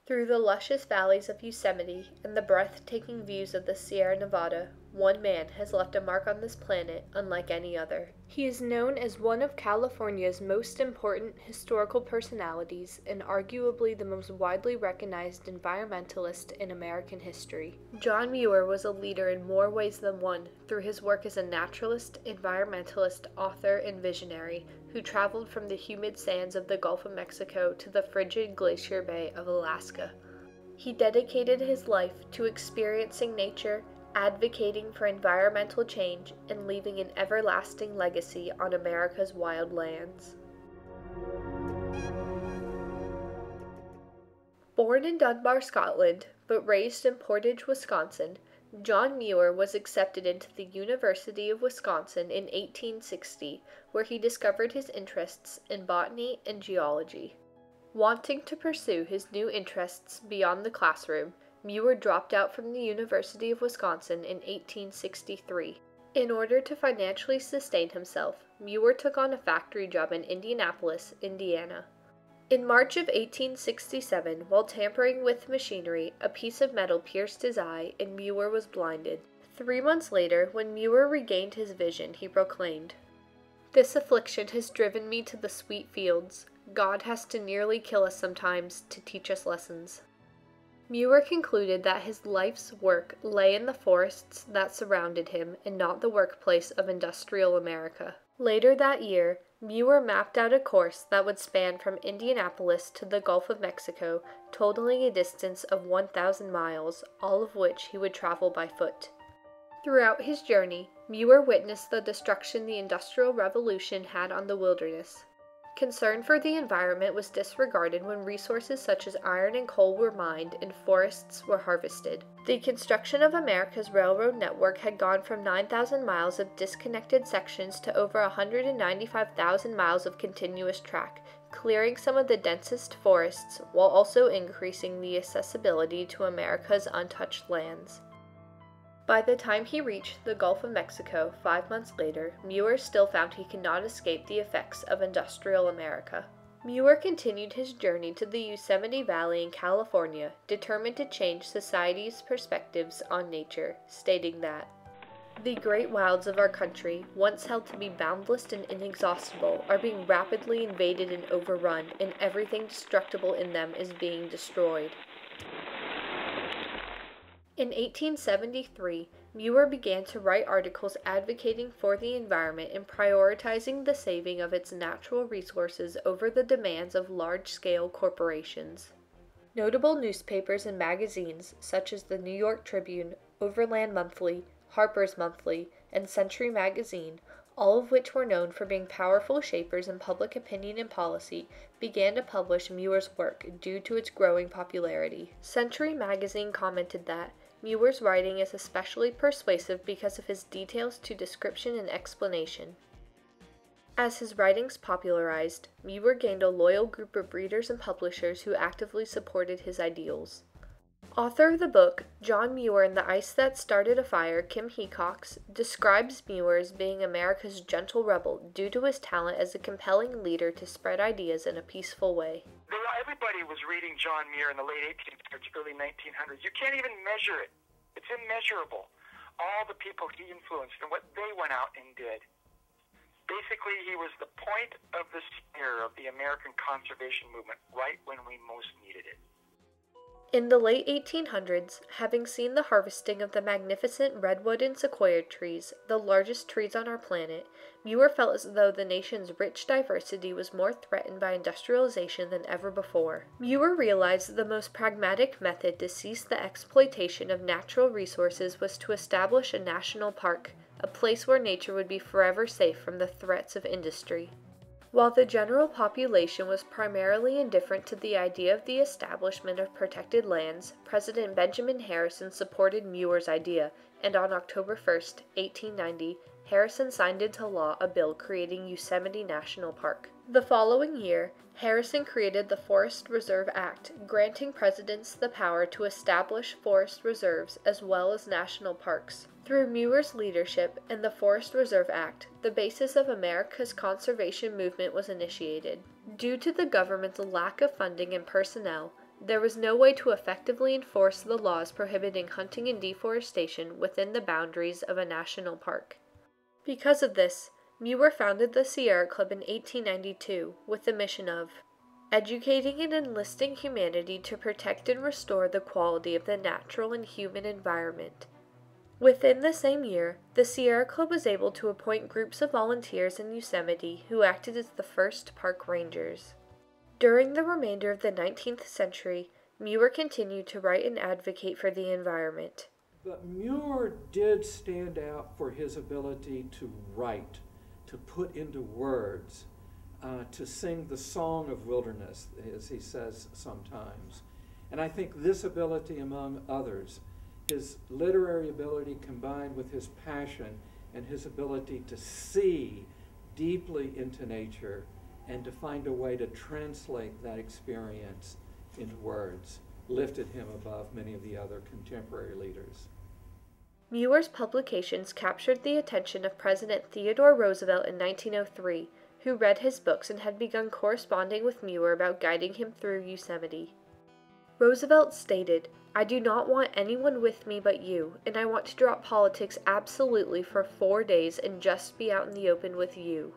Through the luscious valleys of Yosemite and the breathtaking views of the Sierra Nevada, one man has left a mark on this planet unlike any other. He is known as one of California's most important historical personalities and arguably the most widely recognized environmentalist in American history. John Muir was a leader in more ways than one through his work as a naturalist, environmentalist, author, and visionary who traveled from the humid sands of the Gulf of Mexico to the frigid Glacier Bay of Alaska. He dedicated his life to experiencing nature, advocating for environmental change, and leaving an everlasting legacy on America's wild lands. Born in Dunbar, Scotland, but raised in Portage, Wisconsin, John Muir was accepted into the University of Wisconsin in 1860, where he discovered his interests in botany and geology. Wanting to pursue his new interests beyond the classroom, Muir dropped out from the University of Wisconsin in 1863. In order to financially sustain himself, Muir took on a factory job in Indianapolis, Indiana. In March of 1867, while tampering with machinery, a piece of metal pierced his eye and Muir was blinded. 3 months later, when Muir regained his vision, he proclaimed, "This affliction has driven me to the sweet fields. God has to nearly kill us sometimes to teach us lessons." Muir concluded that his life's work lay in the forests that surrounded him and not the workplace of industrial America. Later that year, Muir mapped out a course that would span from Indianapolis to the Gulf of Mexico, totaling a distance of 1,000 miles, all of which he would travel by foot. Throughout his journey, Muir witnessed the destruction the Industrial Revolution had on the wilderness. Concern for the environment was disregarded when resources such as iron and coal were mined and forests were harvested. The construction of America's railroad network had gone from 9,000 miles of disconnected sections to over 195,000 miles of continuous track, clearing some of the densest forests while also increasing the accessibility to America's untouched lands. By the time he reached the Gulf of Mexico 5 months later, Muir still found he could not escape the effects of industrial America. Muir continued his journey to the Yosemite Valley in California, determined to change society's perspectives on nature, stating that, "The great wilds of our country, once held to be boundless and inexhaustible, are being rapidly invaded and overrun, and everything destructible in them is being destroyed." In 1873, Muir began to write articles advocating for the environment and prioritizing the saving of its natural resources over the demands of large-scale corporations. Notable newspapers and magazines, such as the New York Tribune, Overland Monthly, Harper's Monthly, and Century Magazine, all of which were known for being powerful shapers in public opinion and policy, began to publish Muir's work due to its growing popularity. Century Magazine commented that Muir's writing is especially persuasive because of his details to description and explanation. As his writings popularized, Muir gained a loyal group of readers and publishers who actively supported his ideals. Author of the book, John Muir and the Ice That Started a Fire, Kim Hecox, describes Muir as being America's gentle rebel due to his talent as a compelling leader to spread ideas in a peaceful way. Everybody was reading John Muir in the late 1800s, early 1900s. You can't even measure it. It's immeasurable. All the people he influenced and what they went out and did. Basically, he was the point of the spear of the American conservation movement right when we most needed it. In the late 1800s, having seen the harvesting of the magnificent redwood and sequoia trees, the largest trees on our planet, Muir felt as though the nation's rich diversity was more threatened by industrialization than ever before. Muir realized that the most pragmatic method to cease the exploitation of natural resources was to establish a national park, a place where nature would be forever safe from the threats of industry. While the general population was primarily indifferent to the idea of the establishment of protected lands, President Benjamin Harrison supported Muir's idea, and on October 1, 1890, Harrison signed into law a bill creating Yosemite National Park. The following year, Harrison created the Forest Reserve Act, granting presidents the power to establish forest reserves as well as national parks. Through Muir's leadership and the Forest Reserve Act, the basis of America's conservation movement was initiated. Due to the government's lack of funding and personnel, there was no way to effectively enforce the laws prohibiting hunting and deforestation within the boundaries of a national park. Because of this, Muir founded the Sierra Club in 1892 with the mission of educating and enlisting humanity to protect and restore the quality of the natural and human environment. Within the same year, the Sierra Club was able to appoint groups of volunteers in Yosemite who acted as the first park rangers. During the remainder of the 19th century, Muir continued to write and advocate for the environment. But Muir did stand out for his ability to write, to put into words, to sing the song of wilderness, as he says sometimes. And I think this ability, among others, his literary ability combined with his passion and his ability to see deeply into nature and to find a way to translate that experience into words, lifted him above many of the other contemporary leaders. Muir's publications captured the attention of President Theodore Roosevelt in 1903, who read his books and had begun corresponding with Muir about guiding him through Yosemite. Roosevelt stated, "I do not want anyone with me but you, and I want to drop politics absolutely for 4 days and just be out in the open with you."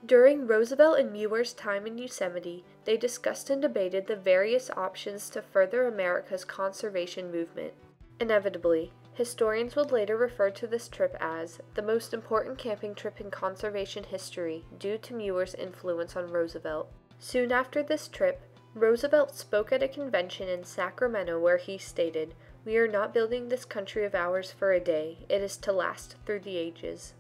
During Roosevelt and Muir's time in Yosemite, they discussed and debated the various options to further America's conservation movement. Inevitably, historians would later refer to this trip as the most important camping trip in conservation history due to Muir's influence on Roosevelt. Soon after this trip, Roosevelt spoke at a convention in Sacramento where he stated, "We are not building this country of ours for a day, it is to last through the ages."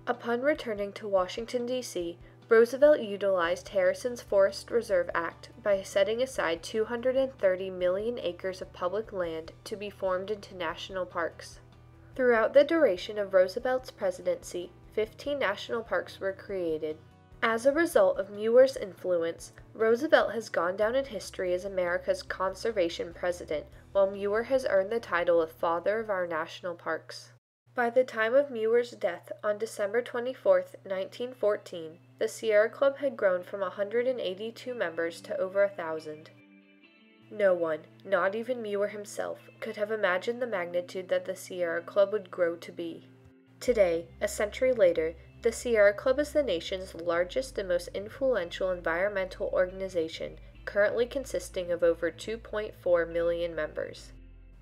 Upon returning to Washington, D.C., Roosevelt utilized Harrison's Forest Reserve Act by setting aside 230 million acres of public land to be formed into national parks. Throughout the duration of Roosevelt's presidency, 15 national parks were created. As a result of Muir's influence, Roosevelt has gone down in history as America's conservation president, while Muir has earned the title of Father of our National Parks. By the time of Muir's death on December 24, 1914, the Sierra Club had grown from 182 members to over 1,000. No one, not even Muir himself, could have imagined the magnitude that the Sierra Club would grow to be. Today, a century later, the Sierra Club is the nation's largest and most influential environmental organization, currently consisting of over 2.4 million members.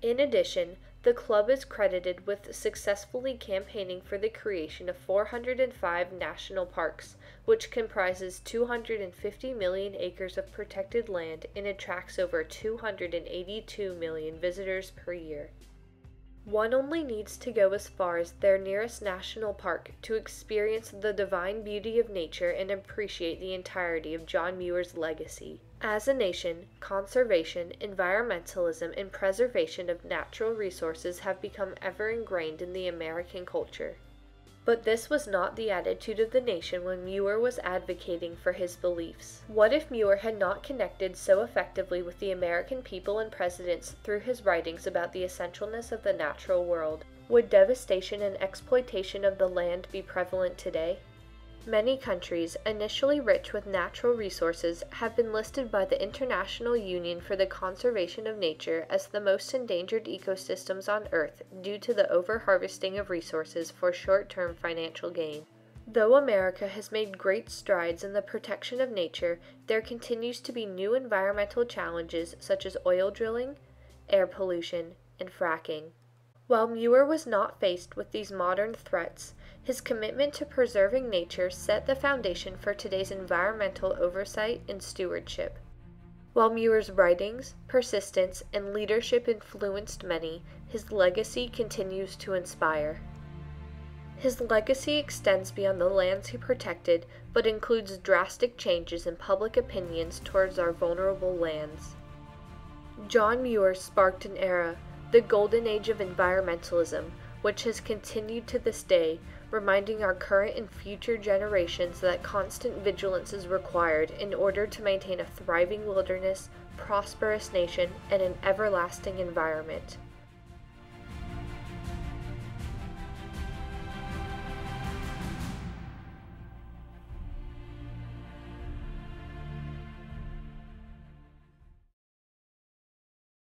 In addition, the club is credited with successfully campaigning for the creation of 405 national parks, which comprises 250 million acres of protected land and attracts over 282 million visitors per year. One only needs to go as far as their nearest national park to experience the divine beauty of nature and appreciate the entirety of John Muir's legacy. As a nation, conservation, environmentalism, and preservation of natural resources have become ever ingrained in the American culture. But this was not the attitude of the nation when Muir was advocating for his beliefs. What if Muir had not connected so effectively with the American people and presidents through his writings about the essentialness of the natural world? Would devastation and exploitation of the land be prevalent today? Many countries, initially rich with natural resources, have been listed by the International Union for the Conservation of Nature as the most endangered ecosystems on Earth due to the overharvesting of resources for short-term financial gain. Though America has made great strides in the protection of nature, there continues to be new environmental challenges such as oil drilling, air pollution, and fracking. While Muir was not faced with these modern threats, his commitment to preserving nature set the foundation for today's environmental oversight and stewardship. While Muir's writings, persistence, and leadership influenced many, his legacy continues to inspire. His legacy extends beyond the lands he protected, but includes drastic changes in public opinions towards our vulnerable lands. John Muir sparked an era, the golden age of environmentalism, which has continued to this day, reminding our current and future generations that constant vigilance is required in order to maintain a thriving wilderness, prosperous nation, and an everlasting environment.